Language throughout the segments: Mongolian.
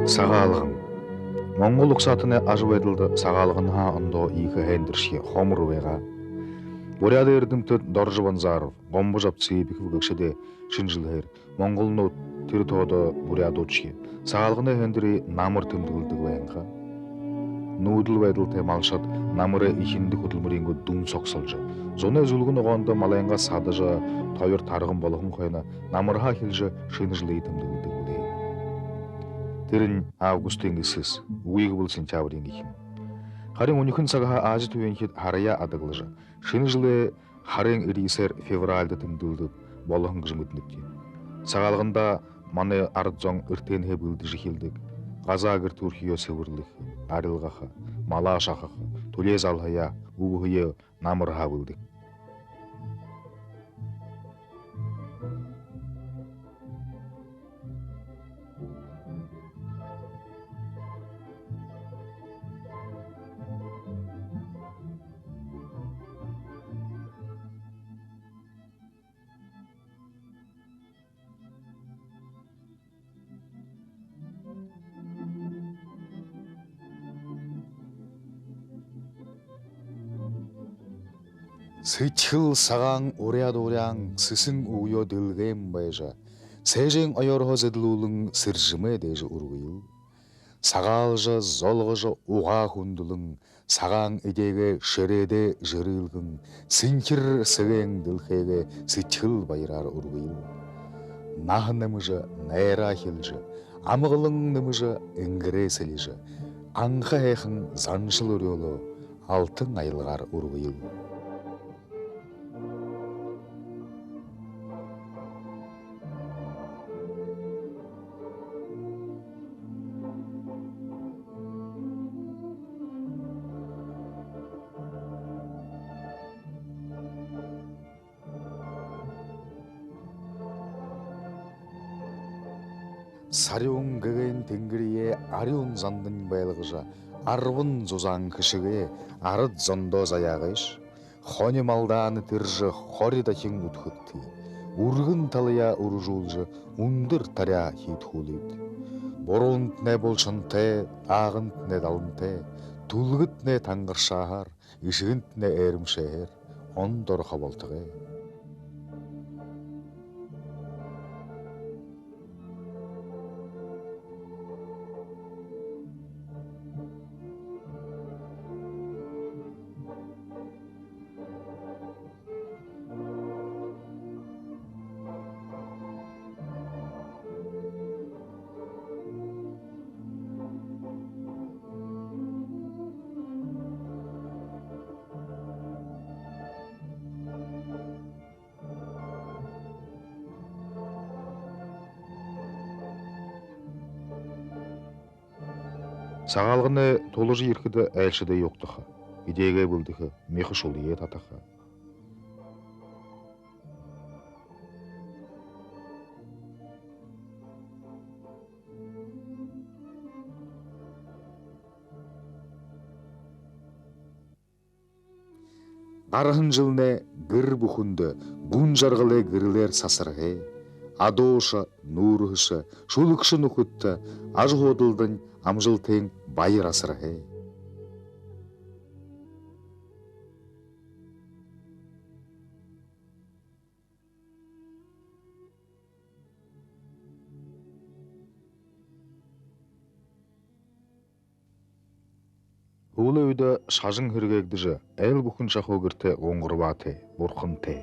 Сагаалыгын. Моңгол уксатыны ажып edildi сагаалыгынха ондо иихы хендерши хомурувега. Буряды эрдимтө Доржу Банзаров, гомбу жапцы биквгекшеде шинжилхер. Монголну тиртоодо бурядучи. Сагаалыгыны хендери намыр тымдылдык ваянга. Нуудл ведил темалшат намыры ихинди кутулмуринго дун соксолжа. Зоны үзүлгүн огондо малайынга садыжа, тойыр тарыгын болохун койна намырха хилжа шыныжлый тымдылдык булей. Тирин августын ысыс, уйгы был сентябрин ихин. Харин 12 сагаха ажы түвенхет харая адыглыжа. Шыны жылы харин ирисер февральда тымдылдып болохун кыжмытныпти. Сагалгында маны ардзоң ыртенхе былды жихилдик. Газагыр турхио сывырлых, арылгаха, малашахаха, тулез алхая, убухые намырха былдик. Сычхыл сагаң уряд-уряң сысың уйо дылгэм байжа. Сэжэн ойорхоз эдлуулың сыржымэ дэжи ургыйыл. Сагаалжа золгожа уга хундулың, сагаң эдеге шереде жырылгың, сынчыр сыгэң дылхэге сычхыл байрар ургыйыл. Нахнымыжа найра хилжа, амыгылың нымыжа ынгыре селижа. Аңха хэхын заншыл урёло, алтын айлыгар ургыйыл. Сарюң гэгэн тэнгирие арюң зандын байлыгыжа, арвын зузаң кышыге, арыд зондо заягыш, хони малдааны тыржы хоридахин утхытты, ургын талыя уружулжы, ундыр таря хит хулит. Борунт не болшынте, ағынт не далынте, тулгыт не таңгыршахар, ишигинт не эрімшехер, ондор хабалтыге. Сагалгыны толужы ирхиді әлшіде yoqtıxa, идеге бұлдыхы, мехы шолие татаха. Бархын жылне гыр бұхынды, бұн жарғылы гырлер сасырғы, адоша, нурыша, шулықшы нұқытты, аж ғодылдың амжылтың байыр асырғы. Улы өйді шажың хүргегдіжі, әл бұқын шақу кірті оңғырбаты, бұрқын те.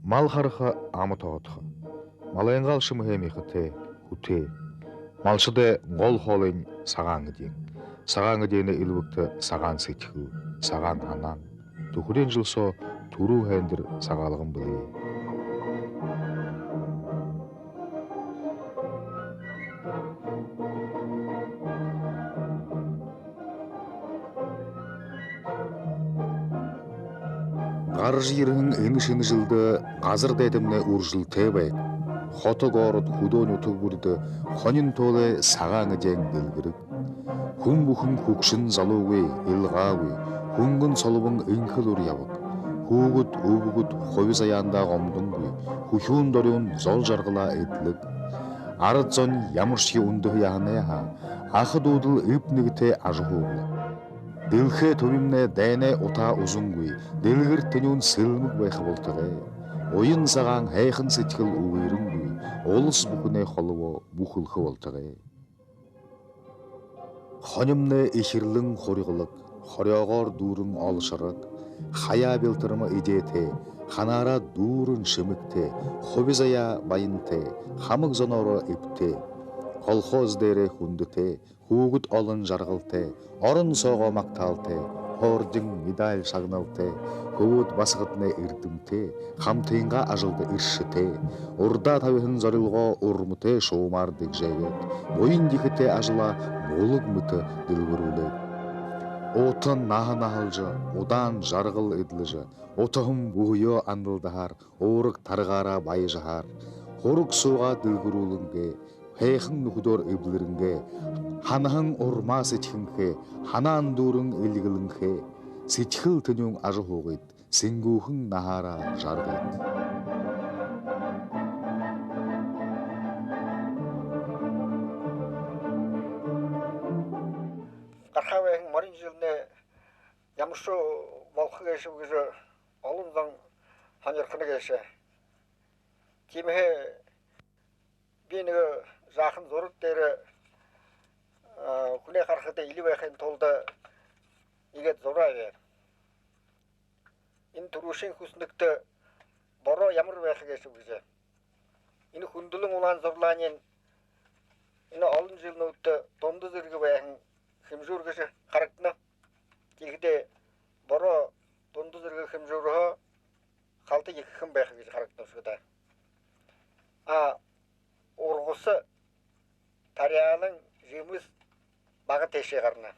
Мал харха амы тоғытхы. Малайынғал шымы хемихы те, хуте. Малшыде гол холын сағаңы ден. Сағаңы дені илбікті саған сетху, саған анаң. Тухурен жылсо туру хендір сағалығын біле. Гарыж ерінің еңішіні жылды қазыр дедімне уржыл тебек. Хоты город худон утуг бурды, хонин толе сағаңы ден білгірік. Хүн бүхэн хүкшін залуғи, илғауи, хүнгін солыбың инхыл урябык. Хугут убугут ховиз аянда гомдунгуи, хухюн дорюн зол жаргыла этлик. Арыт зон ямырши ундығы яғына яға, ақы дудыл үпнігіте ажығуғла. Дылхе төвімне дәне ота ұзунгуи, дылгір тенюн сылмык байқы болтығы. Ойын саған хайхын сетхіл уғырынгуи, олыс бүкіне холыво бұқылқы болтығы. Хонымны эхирлің хорығылық, хорയോഗор дурың алышырық, хая белтырмы идете, ханара дурын шымыкте, хобизая байынте, хамык зоноры ипте, колхоз дере хундыте, хугут олын жарғылте, орын соға мақталте, хордың медаль шагналте, хугут басығытны ирдімте, хамтыйынға ажылды иршіте, урда табихын зорылға урмыте шоумар дек жайвет, ойын дихіте ажыла болуг мыты дылгырулы. Отын нахы-нахылжы, одан жарғыл ыдлыжы, отығым бұғыё андылдахар, орық тарғара байы жахар, хорық суға дылгырулынге, хайхын нұхудор ыблырынге, ханахын орма сетхінге, ханан дурын ылгылынге, сетхіл тынюң ажы хоғыд, сенгухын нахара жарғыд. Қархавайын марин жылне ямышу балқы кеші бұгызы олындан ханерқыны кеші. Кемігі бенігі жақын зорыт дәрі күне қарқыда илі байқын толды егет зора әвер. Ин тұрушын хүсіндікті боро ямыр байқы кеші бұгызы. Ини хүнділің олан зорланен ини олын жылны өтті тонды зіргі байқын химжур кеше характна кигде боро тонду зыргы химжурho халты екі хим байхы кеше характна шуда ургусы тарияның жеміс бағы теше қарна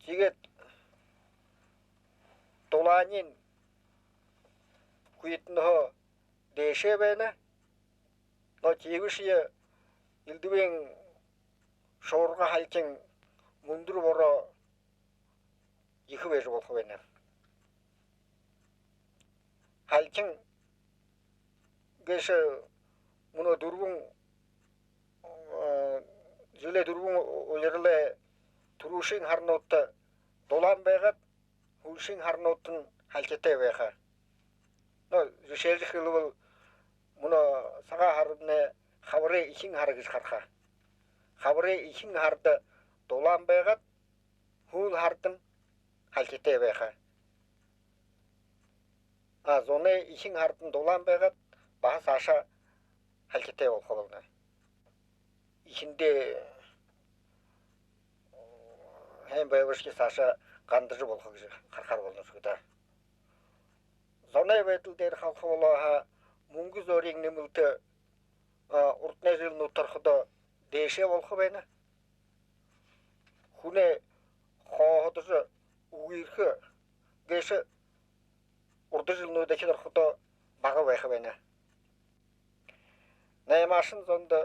кигет толанин куетнхо деше бәйна но кигушия 일두뱅 쇼르가 할킹 문두르 보러 이흐베주 볼거네 할킹 게서 문어 두르붕 줄레 두르붕 올려래 두루싱 하르노트 돌람베가 후싱 하르노튼 할케테 베ха 너 주셰지 흘을 문어 사가 하르네 Хабыры ишин харгыз қарқа. Хабыры ишин харды долан байғат, хул хардын халкете байға. Зоны ишин хардын долан байғат, бағыс аша халкете бол қолына. Ишінде хәм байвышки саша қандыжы бол қығызы қарқар болын сұғыда. Зоны бәйтілдер қалқы болуға мұңғы зореңні мүлті уртне жылны тархыда деше болхы бәйна. Хуне хохдыжы уйырхы геше урды жылны өдеке тархыда баға байхы бәйна. Наймашын зонда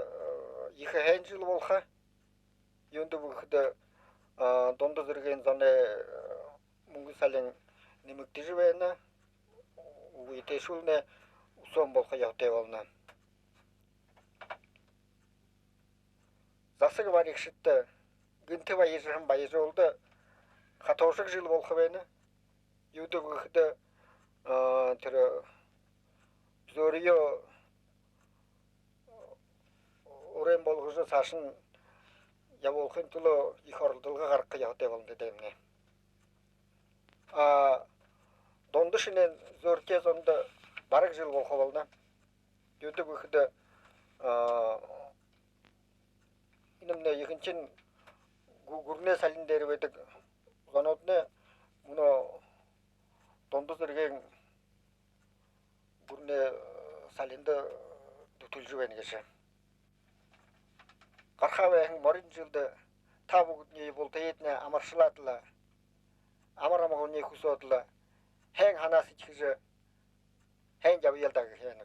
екі хән жыл болха. Йонды бұқыда донды зірген зоны мұңғы сәлін неміктежі бәйна. Уйте шулне усон болха яхте болна. Засығы бар екшітті, гінті байызығын байызы олды, қатаушық жыл болқы бәйні. Юды бұқыды түрі зорио орен болғызы сашын я болқын түлі иқорылдылғы қарқы яғдай болынды дейміне. Dondu şinen zörke sonda barık jıl bolqa bolna. Dödü bıxıda inimne yıkınçın gurne salinderi vedik zanotne bunu dondu zırgen gurne salinde tutulcu beni geçe. Qarxa ve morin jılda tabu ne bolta yetne amarşıladıla. Amaramağın ne kusodla. Hen hanası çıkıcı. Hen jabı yeldağı yani.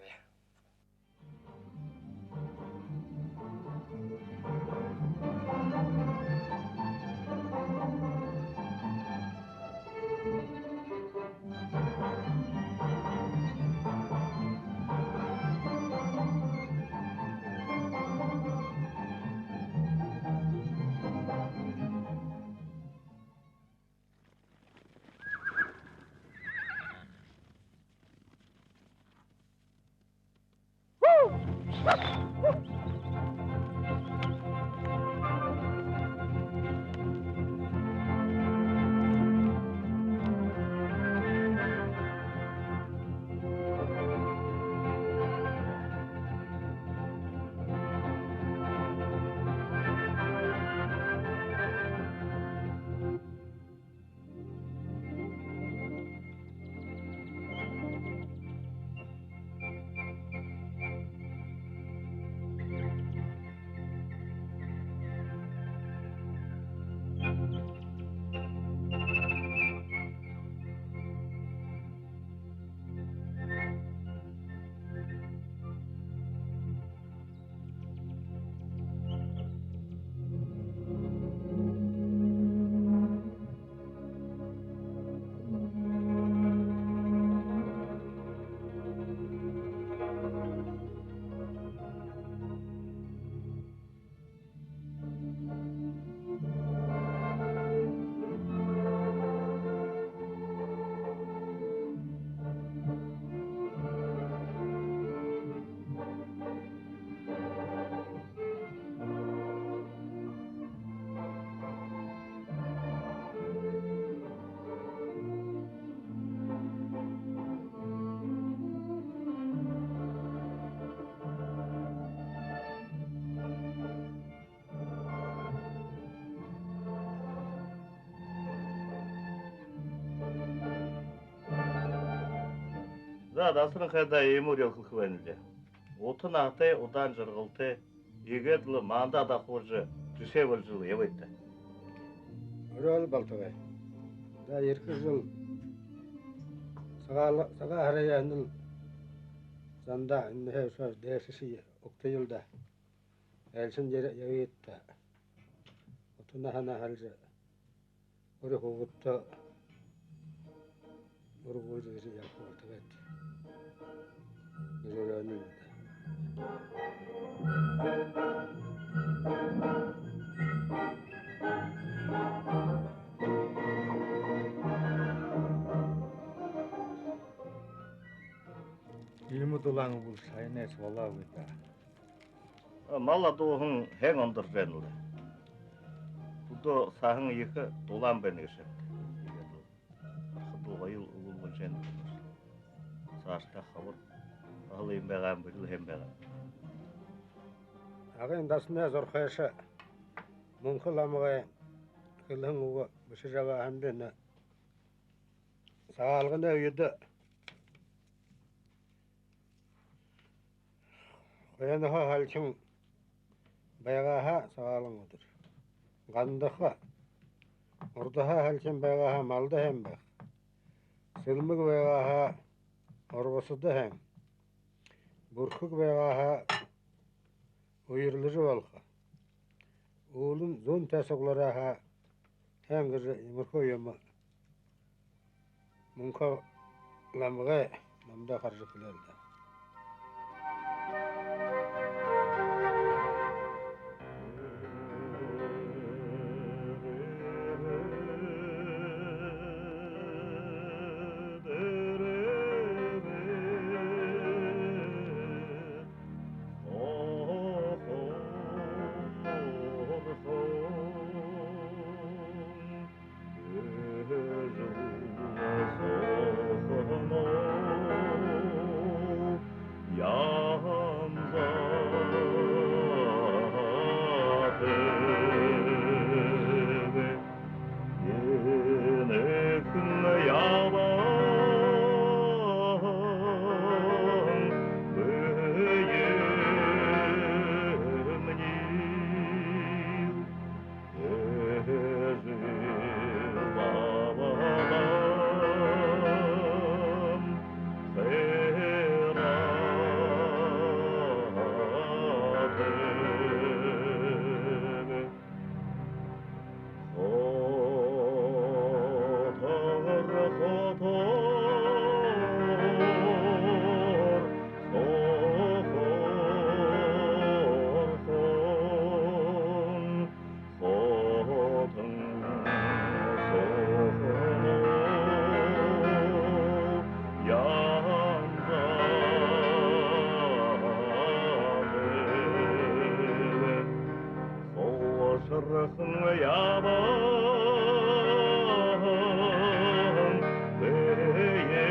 Zadasının kada emur yokul kıvenildi. Otun ahtay odan jırgıltı, egedli manda da hoca tüse bolculu yebeydi. Rol baltagay. Da 2 yıl saga harayanın zanda inne söz dersisi okta yılda. Elsin yere yeyitti. Otuna hana halca. Ori huvutta ori huvutta yapı tavet. Rolönün. Ilmu tulang bul saynes wala wita. Malla doğun hen ondur renli. Budo sahın yıkı dolan ben yaşam. Xıdı ayıl uğul bolcan. Saçta xavur. Alayım beğen bir hem beğen. Agın dasna zorxayşa. Munkulamıga kılhın uga bişirava hamdena. Sağalgına uyudu. Oyanaha halçın baygaha sağalın odur. Gandaha ordaha halçın baygaha malda hem bak. Sılmık baygaha orgosuda hem. Burkuk baygaha uyurlucu valka. Oğlun zon tasaklara ha hangırı imurko yama. Munka lamıga namda karşı kılardı. yaman beyemni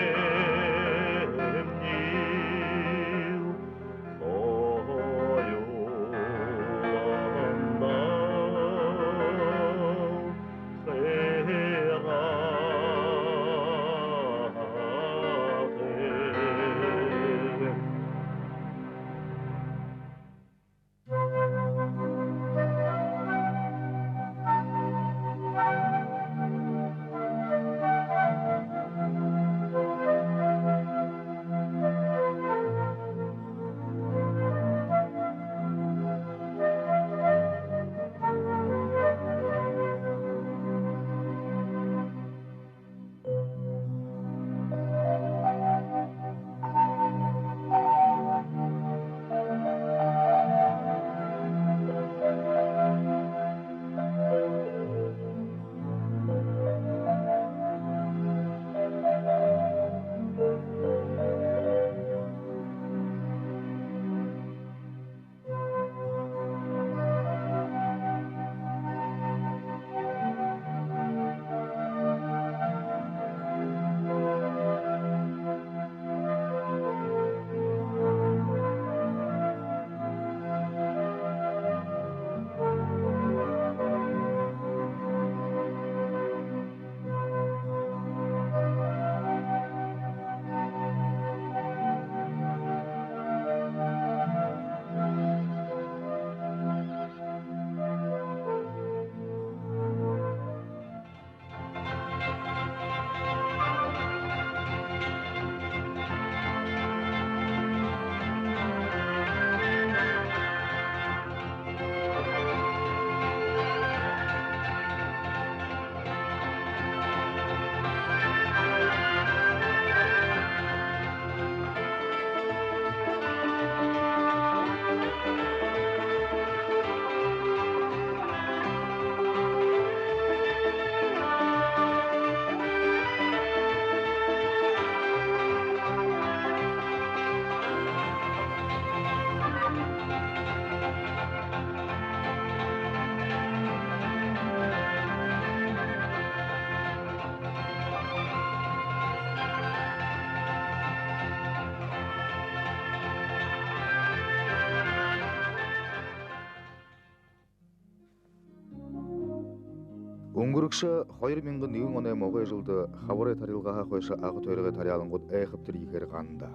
Уңгурукша хойр миңғы нигин оне моғай жылды хабары тарилгаха қойша ағы тойрығы тарялыңғыд әйқіптір егер ғанда.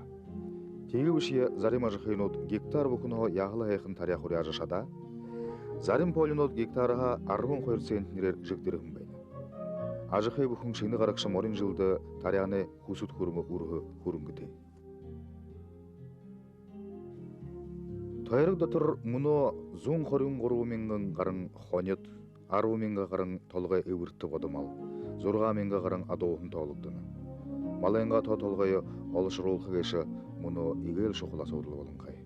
Теги үшие зарим ажықайнот гектар бұқынығы яғылы әйқін тария құря жашада, зарим полинот гектарыға арвын қойр центнерер жіктірігін бәйні. Ажықай бұқын шыйны қарақшы морин жылды тарияны хусут хурмы урғы хурынгыды. Тойрық датыр мұны зұң қорын қору меңгін қарын хонет, ару менга қарың толғай өбіртті қодымал, зұрға менга қарың адоғын толықтыны. Малайынға толғайы олышыр олқы кеші мұны егел шоқыласы ұрлы болын қай.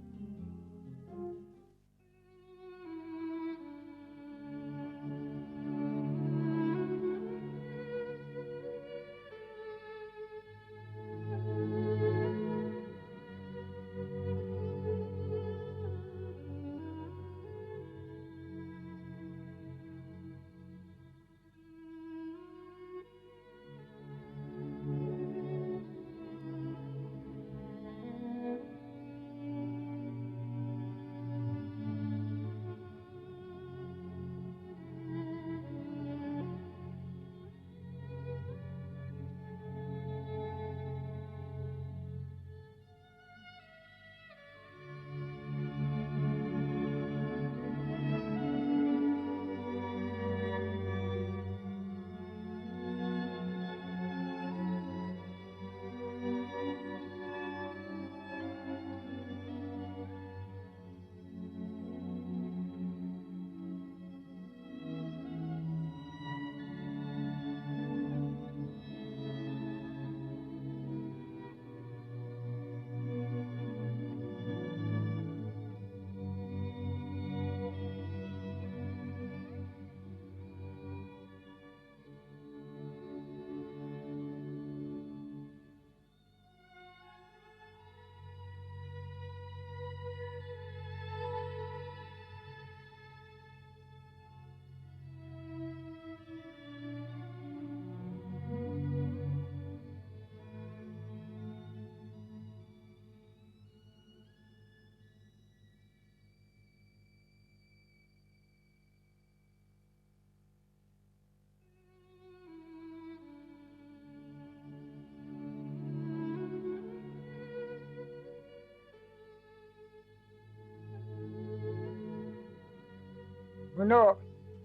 Bunu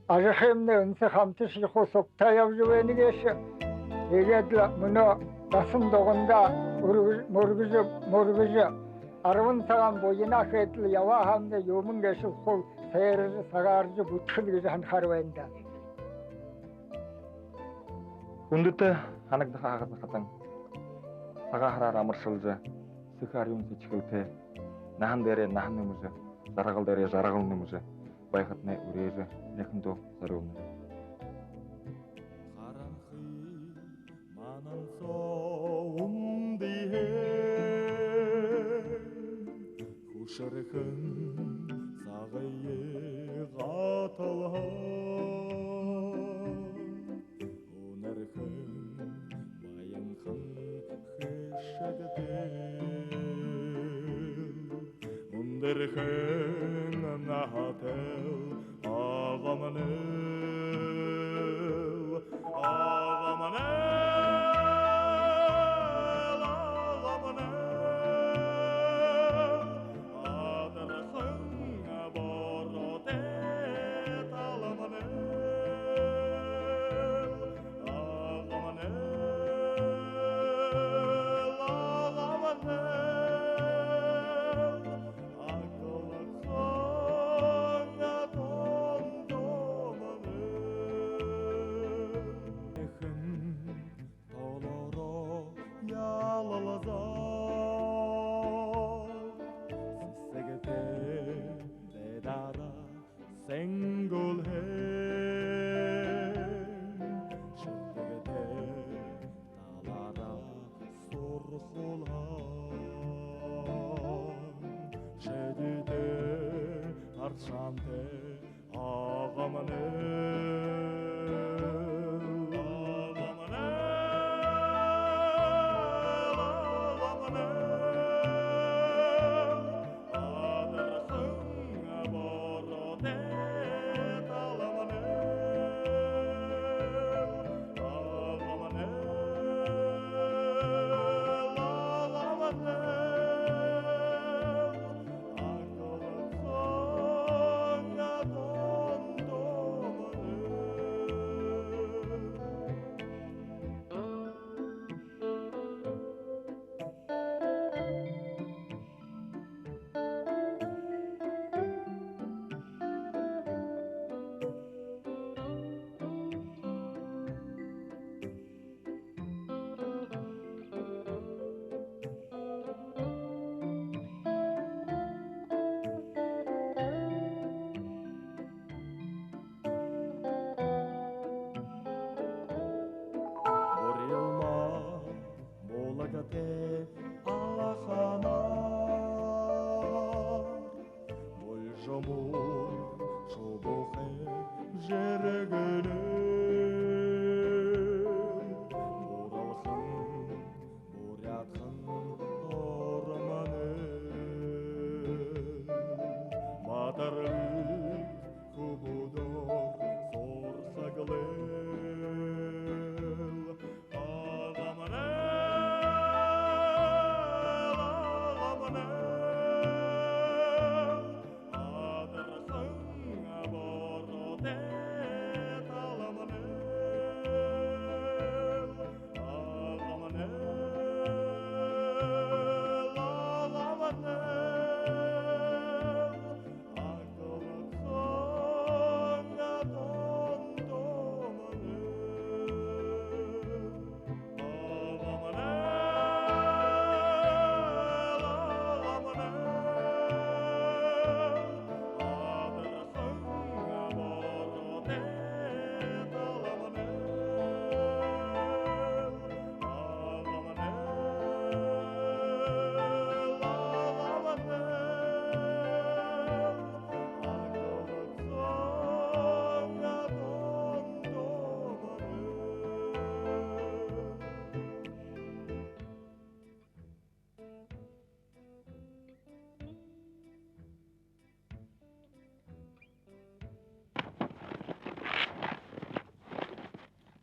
ажыхемне үнсі хамтыш иху соктаяв жуweni кеші. Егедла мұны басын доғында мұргызы арвын саған бойына қетілі ява хамды юмын кеші қол сайырызы сағарызы бұтқыл кізі харвайында. Хүндіті ханықды қағызы қатаң. Саға харар амыршылжы, сықар юмсы чықылты, нахан дере нахан немізі, жарағыл дере жарағыл немізі, байқытны үрежі, некінді зарылны. Манан соун дие Хушархын сағайы ғаталға Онархын майынхын хешагдел Ондархын нахател ağamanel Sengul şeddegete talara sorhulan şedide arşante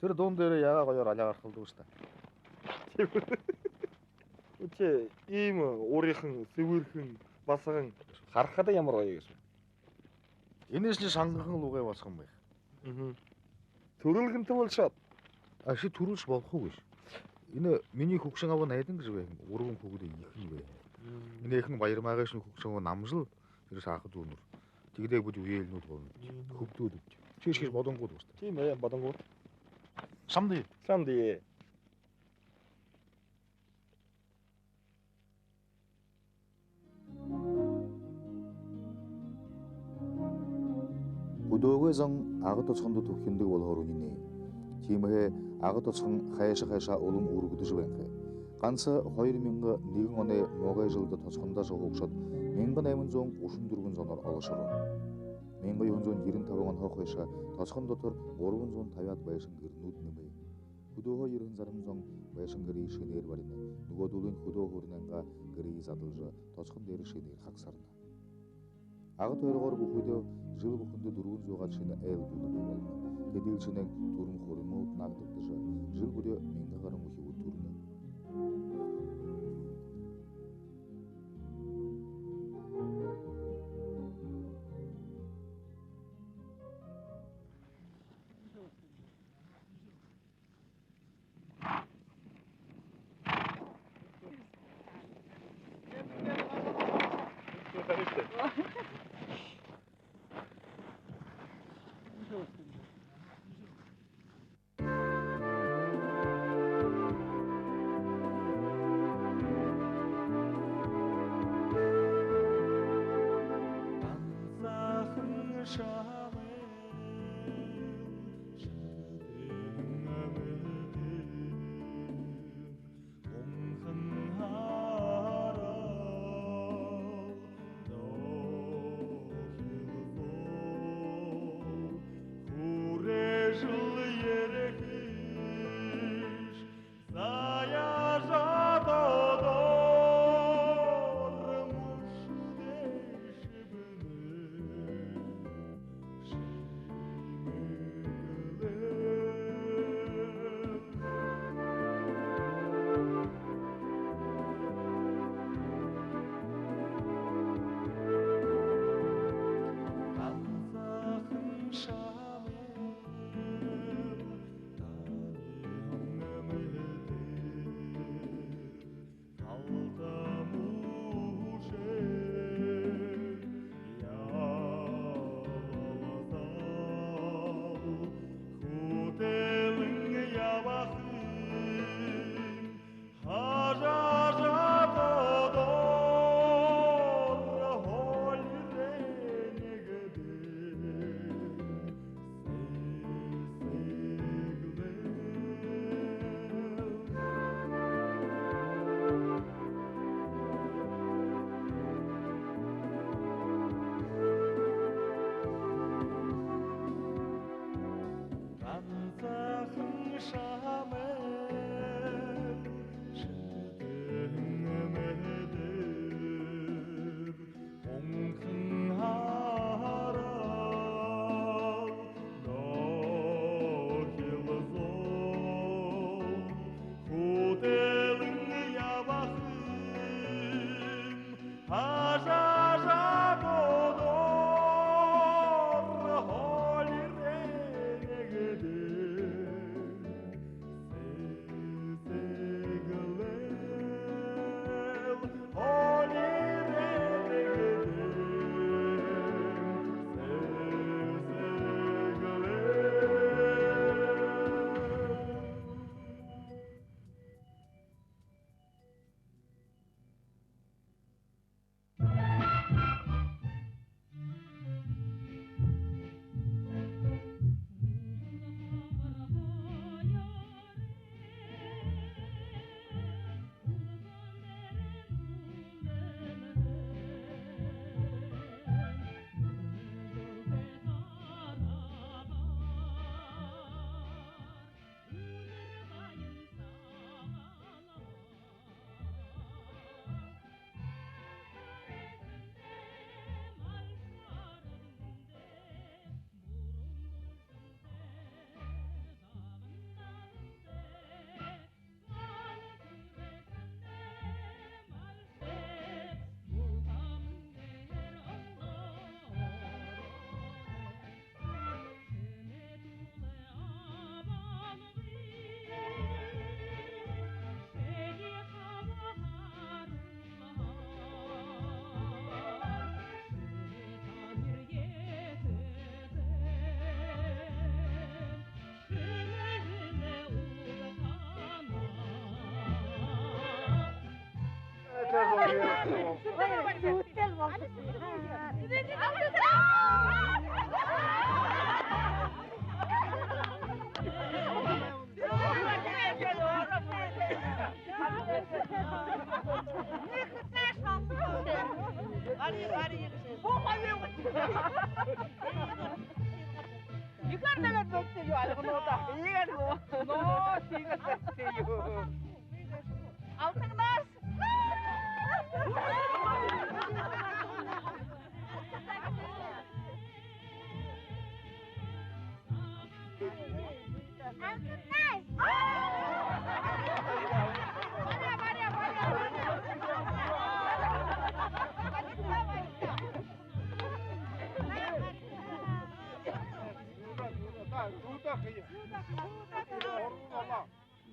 Тэр дуун дээр ягаа гоёор алиа гаргалдаг шүү дээ. Үчи ийм уурийнхан, сэвэрхэн, басган харахад ямар гоё гэж. Энэс санган лугай басқан байх. Төрөлгөнтэй болшоод. Аши төрүүлж болохгүй гэж. Энэ миний хөгшин аваа найдан гэж байх. Урган хөгдөө ихэн бай. Миний ихэн баярмаагаш хөгшин намжил тэр саахад үнэр. Тэгдэг бүд үеэлнүүд болно. Хөвдөөд. Чиш бодонгууд байна. Тийм ээ бодонгууд. Самди. Самди. Хөдөөгөө зан агад оцхонд төвхөндөг болохоор үнэ. Тиймээ агад оцхон хайша улам үргөдөж байна. Ганц 2001 оны могой жылд тоцхондоо хогшоод 1834 зоноор олошор. 1995 он хойш тоцхон дотор 350-аад байшин гэрнүүд нэмээ. Хөдөөгөө 90 зарим зон байшин гэрээ шинээр барина. Нөгөөдүүлийн хөдөө хөрнэнга гэрээ задалж тоцхон дээр шинээр хагсарна. Агад хоёроор бүхэдөө жил бүхэндээ 400-аад шинэ айл бүлэг болно. Тэдэл шинэ түрм хөрмөд нагдагдаж жил бүрээ 1000 гаруй үхий өтөрнө.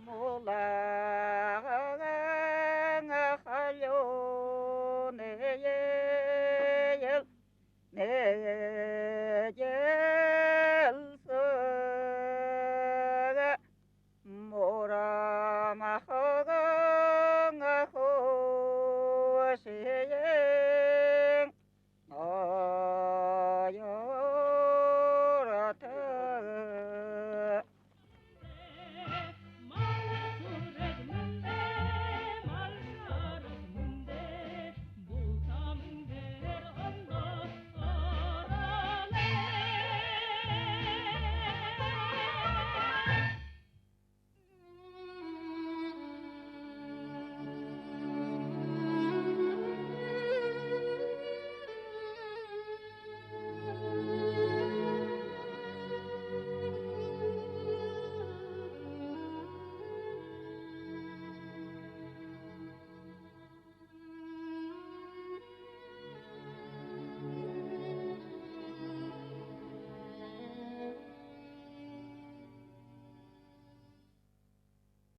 Mola